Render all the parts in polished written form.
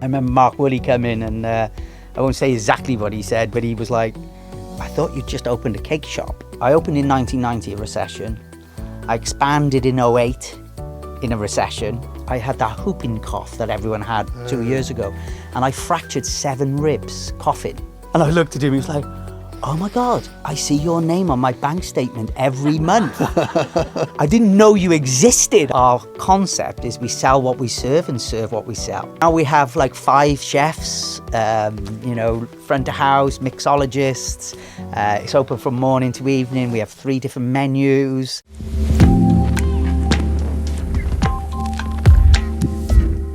I remember Mark Woolley come in and I won't say exactly what he said, but he was like, I thought you'd just opened a cake shop. I opened in 1990, a recession. I expanded in '08 in a recession. I had that whooping cough that everyone had 2 years ago, and I fractured 7 ribs coughing. And I looked at him, he was like, oh my God, I see your name on my bank statement every month. I didn't know you existed. Our concept is we sell what we serve and serve what we sell. Now we have like 5 chefs, front of house, mixologists. It's open from morning to evening. We have 3 different menus.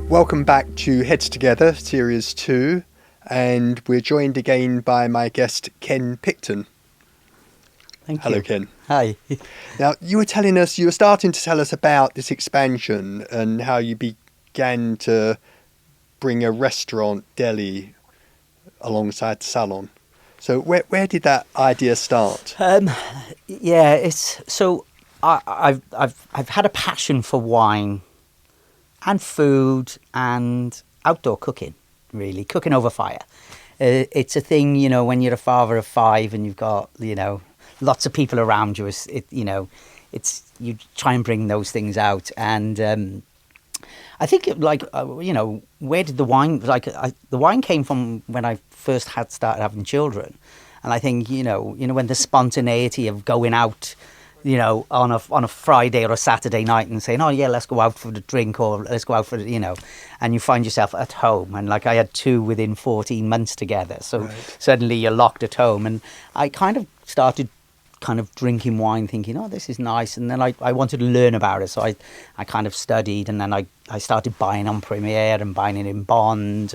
Welcome back to Heads Together, Series 2, and we're joined again by my guest, Ken Picton. Thank you. Hello, Ken. Hi. Now, you were starting to tell us about this expansion and how you began to bring a restaurant, deli, alongside the Salon. So where did that idea start? I've had a passion for wine and food and outdoor cooking, really, cooking over fire. It's a thing, when you're a father of 5 and you've got, lots of people around you, you try and bring those things out. And I think, where did the wine, the wine came from when I first started having children. And I think, when the spontaneity of going out, on a Friday or a Saturday night and saying, oh yeah, let's go out for the drink, or let's go out for and you find yourself at home. And like I had 2 within 14 months together. So Suddenly you're locked at home. And I kind of started drinking wine thinking, oh, this is nice. And then I wanted to learn about it. So I kind of studied, and then I started buying on Premier and buying it in bond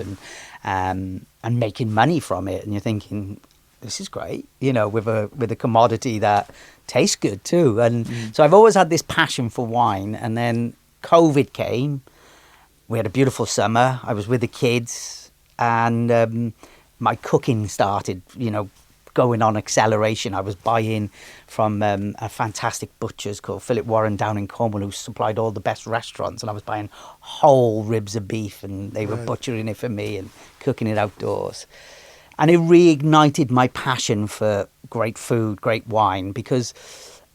and making money from it. And you're thinking, this is great, with a commodity that tastes good too. And so I've always had this passion for wine. And then COVID came. We had a beautiful summer. I was with the kids, and my cooking started, going on acceleration. I was buying from a fantastic butcher's called Philip Warren down in Cornwall, who supplied all the best restaurants, and I was buying whole ribs of beef, and they were butchering it for me and cooking it outdoors. And it reignited my passion for great food, great wine, because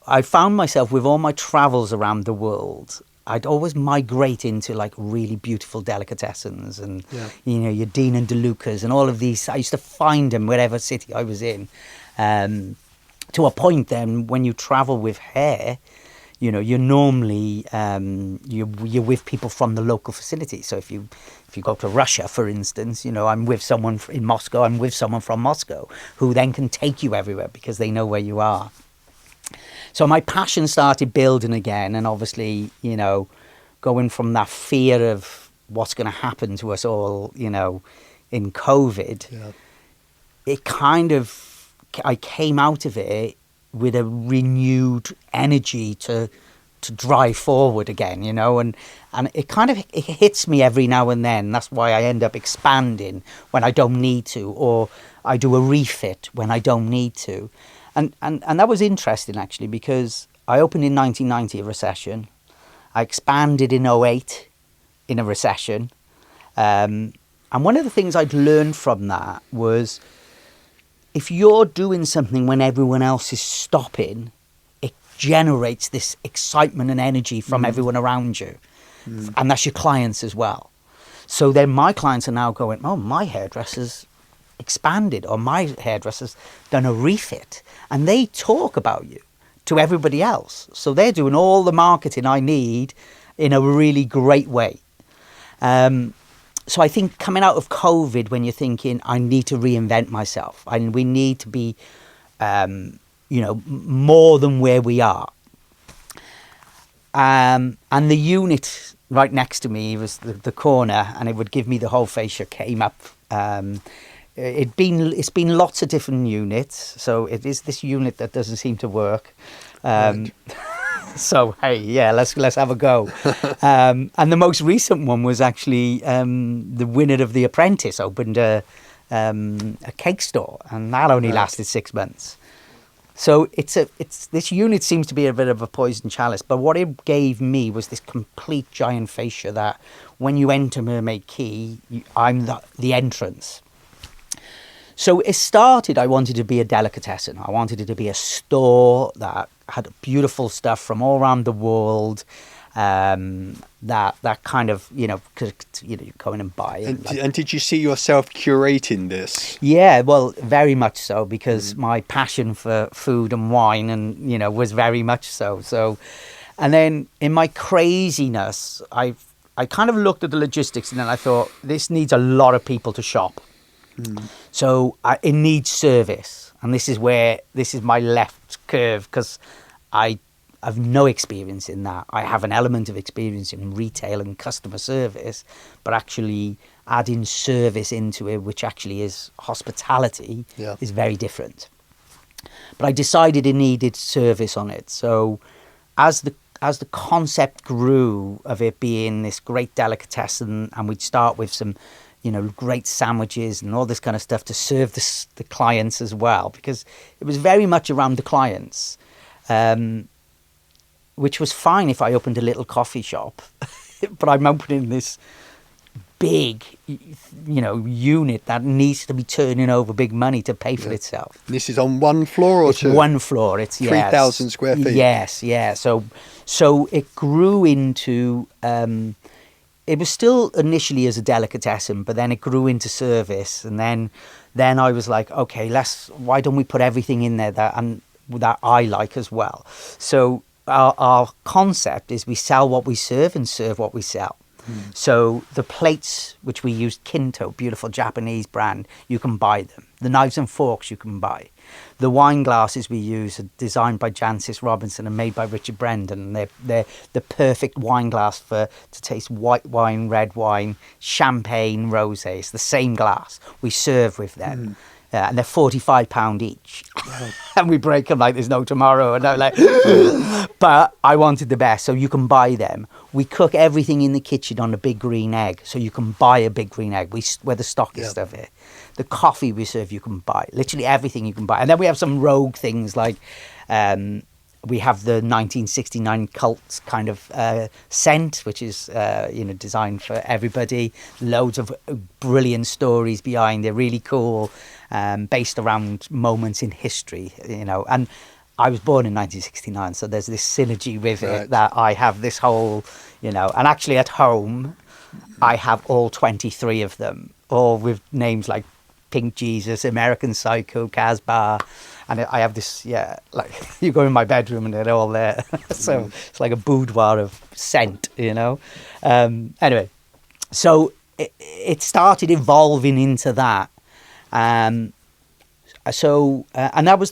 I found myself with all my travels around the world, I'd always migrate into like really beautiful delicatessens and, your Dean and DeLucas and all of these. I used to find them wherever city I was in. To a point then, when you travel with hair, you're normally, you're with people from the local facility. So if you go to Russia, for instance, I'm with someone in Moscow, I'm with someone from Moscow who then can take you everywhere because they know where you are. So my passion started building again, and obviously, going from that fear of what's going to happen to us all, in COVID, I came out of it with a renewed energy to drive forward again, and it hits me every now and then. That's why I end up expanding when I don't need to, or I do a refit when I don't need to. And that was interesting, actually, because I opened in 1990, a recession. I expanded in '08 in a recession. And one of the things I'd learned from that was, if you're doing something when everyone else is stopping, it generates this excitement and energy from everyone around you. And that's your clients as well. So then my clients are now going, oh, my hairdresser's expanded, or my hairdresser's done a refit. And they talk about you to everybody else. So they're doing all the marketing I need in a really great way. So I think coming out of COVID, when you're thinking, I need to reinvent myself, and we need to be, more than where we are. And the unit right next to me was the corner, and it would give me the whole fascia, came up. It's been lots of different units, so it is this unit that doesn't seem to work. So hey, yeah, let's have a go. And the most recent one was actually the winner of The Apprentice opened a cake store, and that only lasted 6 months. So it's this unit seems to be a bit of a poison chalice, but what it gave me was this complete giant fascia that when you enter Mermaid Quay, I'm the entrance. So it started, I wanted to be a delicatessen. I wanted it to be a store that had beautiful stuff from all around the world. That kind of, you go in and buy it. And did you see yourself curating this? Yeah, well, very much so, because my passion for food and wine was very much so. So, and then in my craziness, I kind of looked at the logistics, and then I thought, this needs a lot of people to shop. So it needs service, and this is my left curve, because I have no experience in that. I have an element of experience in retail and customer service, but actually adding service into it, which actually is hospitality, is very different. But I decided it needed service on it. So as the concept grew of it being this great delicatessen, and we'd start with some great sandwiches and all this kind of stuff to serve the clients as well, because it was very much around the clients, which was fine if I opened a little coffee shop. But I'm opening this big, unit that needs to be turning over big money to pay for itself. This is on one floor or it's two? One floor. It's 3,000 square feet. Yes, yeah. So it grew into... it was still initially as a delicatessen, but then it grew into service, and then I was like, okay, why don't we put everything in there that I like as well? So our concept is we sell what we serve and serve what we sell. So the plates, which we used Kinto, beautiful Japanese brand, you can buy them. The knives and forks you can buy. The wine glasses we use are designed by Jancis Robinson and made by Richard Brendan. They're the perfect wine glass to taste white wine, red wine, champagne, rosé. It's the same glass. We serve with them. And they're £45 each. And we break them like there's no tomorrow. And I'm like, but I wanted the best. So you can buy them. We cook everything in the kitchen on a big green egg. So you can buy a big green egg. We're the stockist of it. The coffee we serve, you can buy. Literally everything you can buy. And then we have some rogue things like... we have the 1969 cult kind of scent, which is, designed for everybody. Loads of brilliant stories behind it, really cool, based around moments in history, And I was born in 1969, so there's this synergy with it that I have this whole, And actually at home, I have all 23 of them, all with names like Pink Jesus, American Psycho, Casbah. And I have this, like you go in my bedroom and they're all there. So it's like a boudoir of scent, Anyway, so it started evolving into that. And that was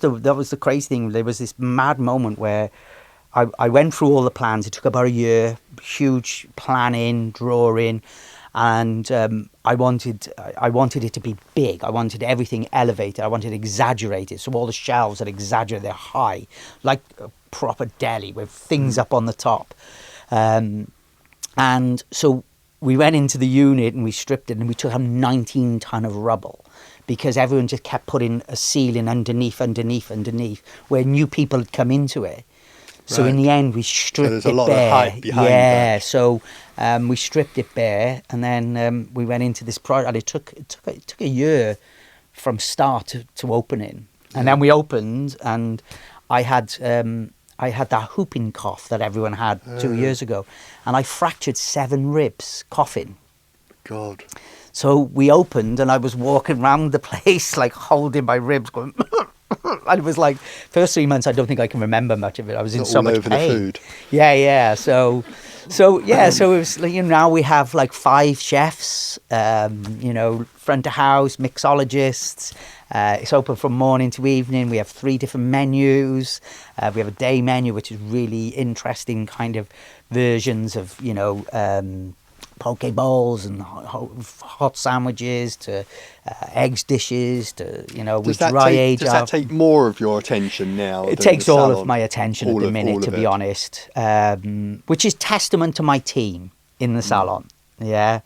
the crazy thing. There was this mad moment where I went through all the plans. It took about a year, huge planning, drawing. And I wanted it to be big. I wanted everything elevated. I wanted it exaggerated. So all the shelves are exaggerated. They're high, like a proper deli with things up on the top. And so we went into the unit and we stripped it, and we took out 19 ton of rubble, because everyone just kept putting a ceiling underneath, where new people had come into it. So in the end, we stripped it bare. So there's a lot of hype behind that. So we stripped it bare, and then we went into this project. And it took a year from start to opening, and then we opened, and I had that whooping cough that everyone had 2 years ago, and I fractured 7 ribs coughing. God. So we opened, and I was walking around the place like holding my ribs, going. And it was like, first 3 months, I don't think I can remember much of it. I was in so much pain. All over the food. Yeah. So it was like, now we have like 5 chefs, front of house, mixologists. It's open from morning to evening. We have 3 different menus. We have a day menu, which is really interesting kind of versions of, poke bowls and hot sandwiches to eggs dishes to, we dry age. Does that take more of your attention now? It takes all of my attention at the minute, to be honest, which is testament to my team in the salon. Yeah.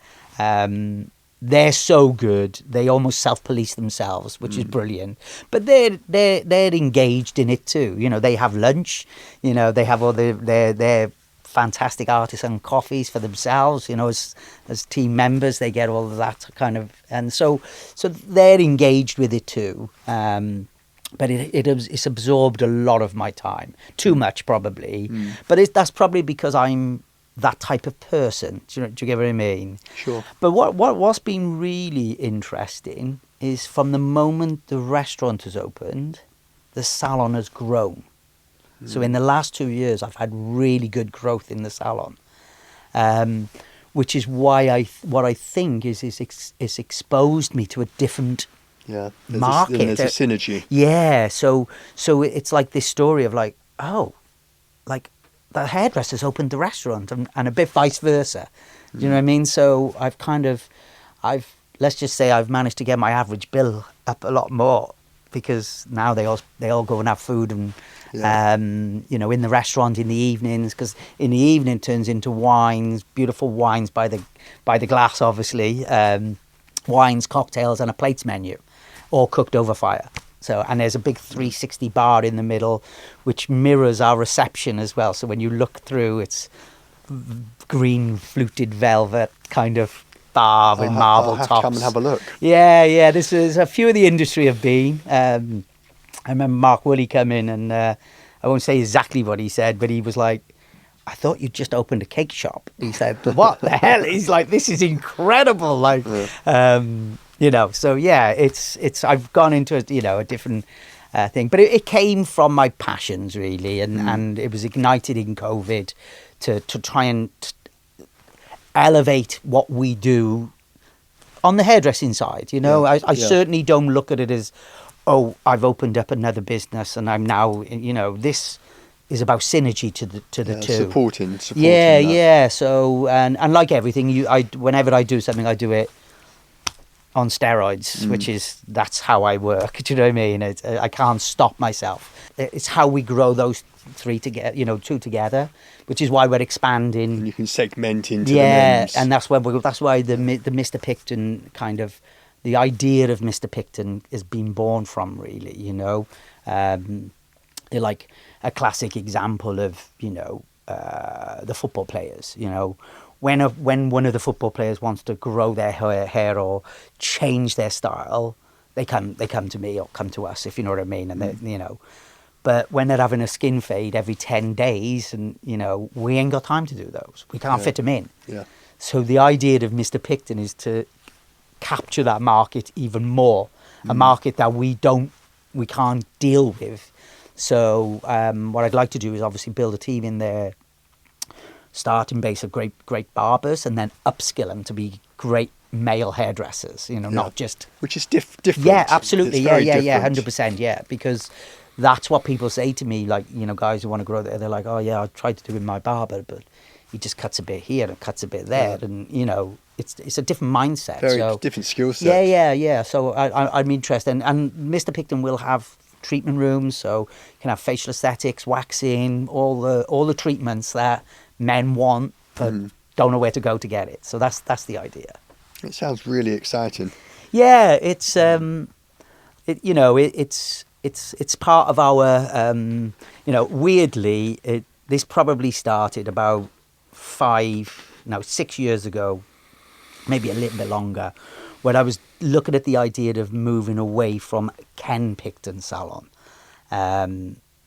they're so good. They almost self-police themselves, which is brilliant. But they're engaged in it too. You know, they have lunch. You know, they have all their fantastic artisan coffees for themselves. You know, as team members, they get all of that kind of, and so they're engaged with it too. But it's absorbed a lot of my time, too much probably. But that's probably because I'm that type of person. Do you get what I mean? Sure. But what's been really interesting is from the moment the restaurant has opened, the salon has grown. So in the last 2 years, I've had really good growth in the salon, which is why what I think is it's exposed me to a different market. There's a synergy. Yeah. So it's like this story of like, oh, like the hairdressers opened the restaurant and a bit vice versa. Do you know what I mean? So let's just say I've managed to get my average bill up a lot more because now they all go and have food and you know, in the restaurant in the evenings, because in the evening it turns into wines, beautiful wines by the glass, obviously, wines, cocktails, and a plates menu, all cooked over fire. So, and there's a big 360 bar in the middle, which mirrors our reception as well. So when you look through, it's green fluted velvet kind of bar with marble I'll have tops. to come and have a look. Yeah. This is a few of the industry have been. I remember Mark Woolley come in, and I won't say exactly what he said, but he was like, I thought you'd just opened a cake shop. He said, what the hell? He's like, this is incredible. Like, you know, so yeah, it's I've gone into a different thing, but it came from my passions really, and it was ignited in COVID to try and elevate what we do on the hairdressing side. You know, I certainly don't look at it as, oh, I've opened up another business and I'm now, you know, this is about synergy to the two. Supporting Yeah, that. yeah. So and like everything, whenever I do something, I do it on steroids, that's how I work. Do you know what I mean? I can't stop myself. It's how we grow those three together, you know, two together, which is why we're expanding. And you can segment into the men's. And that's why the Mr. Picton kind of, the idea of Mr. Picton has been born from, really, you know. They're like a classic example of, you know, the football players, you know. When one of the football players wants to grow their hair or change their style, they come to me or come to us, if you know what I mean. And you know, but when they're having a skin fade every 10 days, and you know, we ain't got time to do those. We can't fit them in. Yeah. So the idea of Mr. Picton is to capture that market even more, a market that we can't deal with. So what I'd like to do is obviously build a team in there, starting base of great barbers, and then upskill them to be great male hairdressers, you know, not just... Which is different. Yeah, absolutely. It's very Yeah, different. 100%, yeah. Because that's what people say to me, like, you know, guys who want to grow there, they're like, oh, yeah, I tried to do it with my barber, but he just cuts a bit here and cuts a bit there. And, you know, it's a different mindset. Very different skill set. Yeah. So I'm interested. And Mr. Picton will have treatment rooms, so you can have facial aesthetics, waxing, all the treatments that men want but don't know where to go to get it. So that's the idea. It sounds really exciting. Yeah, it's it's part of our you know, weirdly this probably started about 6 years ago, maybe a little bit longer, when I was looking at the idea of moving away from Ken Picton Salon.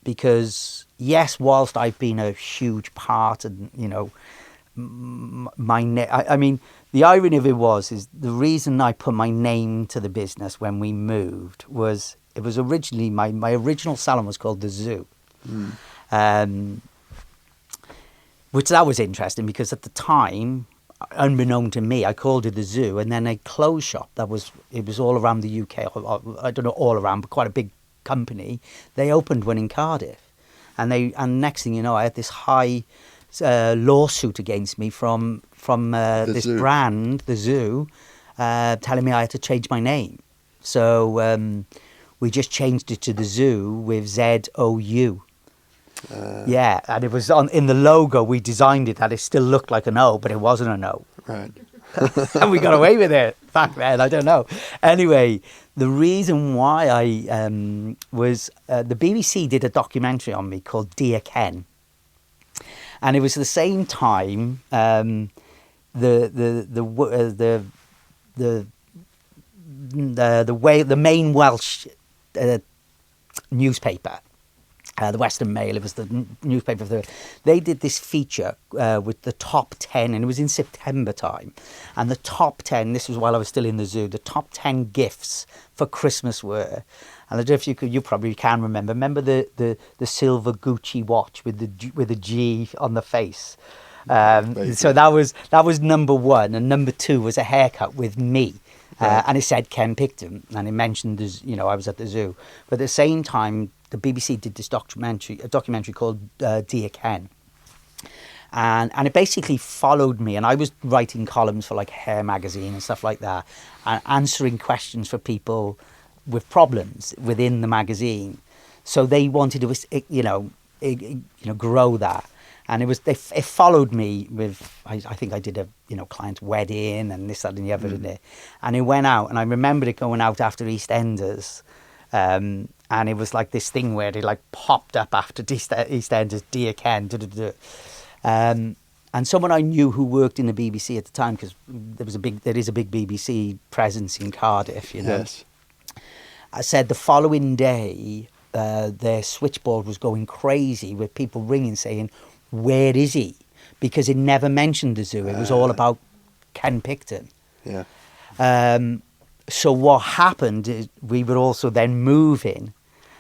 Because yes, whilst I've been a huge part, and you know, I mean, the irony of it is the reason I put my name to the business when we moved was, it was originally my original salon was called the Zoo, which that was interesting because at the time, unbeknown to me, I called it the Zoo, and then a clothes shop it was all around the UK. I don't know all around, but quite a big company. They opened one in Cardiff, and next thing you know, I had this high lawsuit against me from this Zoo. brand, the Zoo, telling me I had to change my name. So we just changed it to the Zoo with ZOU. Yeah, and it was in the logo. We designed it that it still looked like an O, but it wasn't an O. Right. And we got away with it. back then. I don't know. Anyway, the reason why I was the BBC did a documentary on me called Dear Ken, and it was the same time the main Welsh newspaper. The Western Mail, it was the newspaper. They did this feature with the top 10, and it was in September time. And the top 10, this was while I was still in the zoo, the top 10 gifts for Christmas were, and I don't know if you probably can remember the silver Gucci watch with a G on the face. So that was number one, and number two was a haircut with me. And it said Ken Picton, and it mentioned, I was at the zoo. But at the same time, the BBC did this documentary called Dear Ken. And it basically followed me, and I was writing columns for like Hair magazine and stuff like that, and answering questions for people with problems within the magazine. So they wanted to, grow that. And it followed me with, I think I did a, client's wedding and this, that and the other in it. And it went out, and I remembered it going out after EastEnders. And it was like this thing where it like popped up after EastEnders, Dear Ken. And someone I knew who worked in the BBC at the time, because there is a big BBC presence in Cardiff, Yes. I said the following day, their switchboard was going crazy with people ringing saying, where is he? Because it never mentioned the zoo. It was all about Ken Picton. Yeah. So what happened is we were also then moving.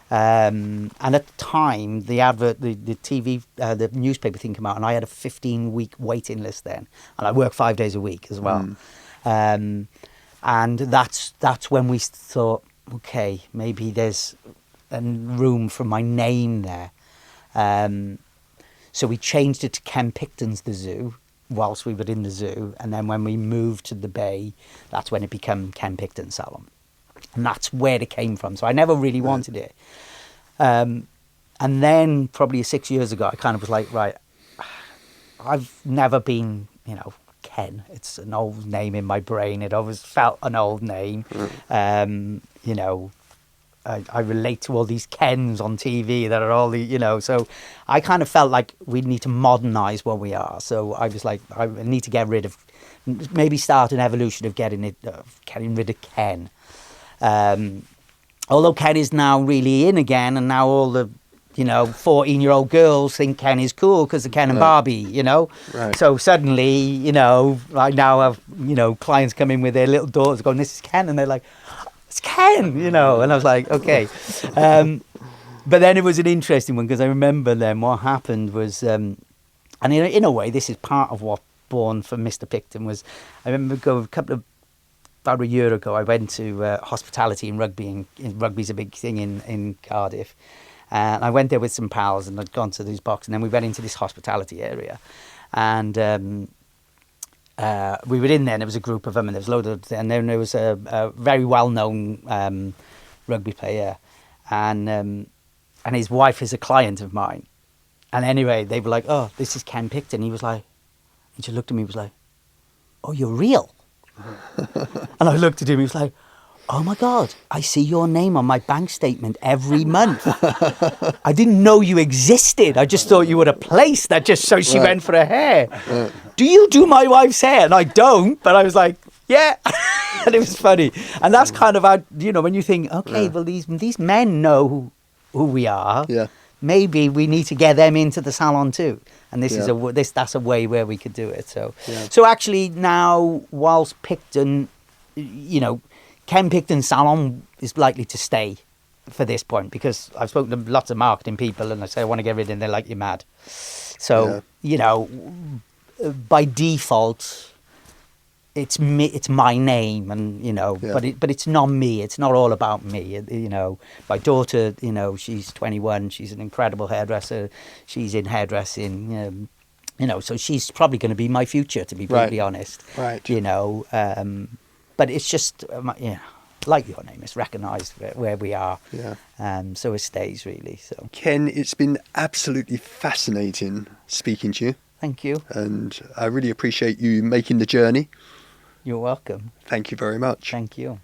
And at the time, the advert, the TV, the newspaper thing came out, and I had a 15-week waiting list then. And I worked 5 days a week as well. And that's when we thought, okay, maybe there's room for my name there. So we changed it to Ken Picton's The Zoo whilst we were in the zoo. And then when we moved to the Bay, that's when it became Ken Picton Salon. And that's where it came from. So I never really wanted it. And then probably 6 years ago, I kind of was like, right, I've never been, Ken. It's an old name in my brain. It always felt an old name. I relate to all these Kens on TV that are all the, so I kind of felt like we need to modernise what we are. So I was like, I need to get rid of, maybe start an evolution of getting rid of Ken. Although Ken is now really in again, and now all the 14-year-old girls think Ken is cool because of Ken and Barbie, Right. So suddenly, I now have clients come in with their little daughters going, this is Ken, and they're like, it's Ken, and I was like, okay. But then it was an interesting one, because I remember then what happened was, and in a way this is part of what born from Mr. Picton was, I remember about a year ago, I went to hospitality in rugby, and rugby's a big thing in Cardiff. And I went there with some pals, and I'd gone to this box, and then we went into this hospitality area. And we were in there, and there was a group of them, and there was and then there was a very well-known rugby player, and his wife is a client of mine. And anyway, they were like, oh, this is Ken Picton. He was like, and she looked at me, was like, oh, you're real? And I looked at him, he was like, oh my God, I see your name on my bank statement every month. I didn't know you existed. I just thought you were a place that just so she went for her hair. Do you do my wife's hair? And I don't, but I was like, yeah. And it was funny. And that's kind of how, when you think, okay, well, these men know who we are. Yeah. Maybe we need to get them into the salon too. And that's a way where we could do it. So actually now, whilst Picton, Ken Picton Salon is likely to stay for this point, because I've spoken to lots of marketing people, and I say I want to get rid of it, and they're like, you're mad. So, by default, it's me, it's my name, and but it's not me. It's not all about me. My daughter, she's 21. She's an incredible hairdresser. She's in hairdressing. So she's probably going to be my future, to be brutally honest. Right. But it's just, like your name, it's recognised where we are. Yeah. So it stays, really. So Ken, it's been absolutely fascinating speaking to you. Thank you. And I really appreciate you making the journey. You're welcome. Thank you very much. Thank you.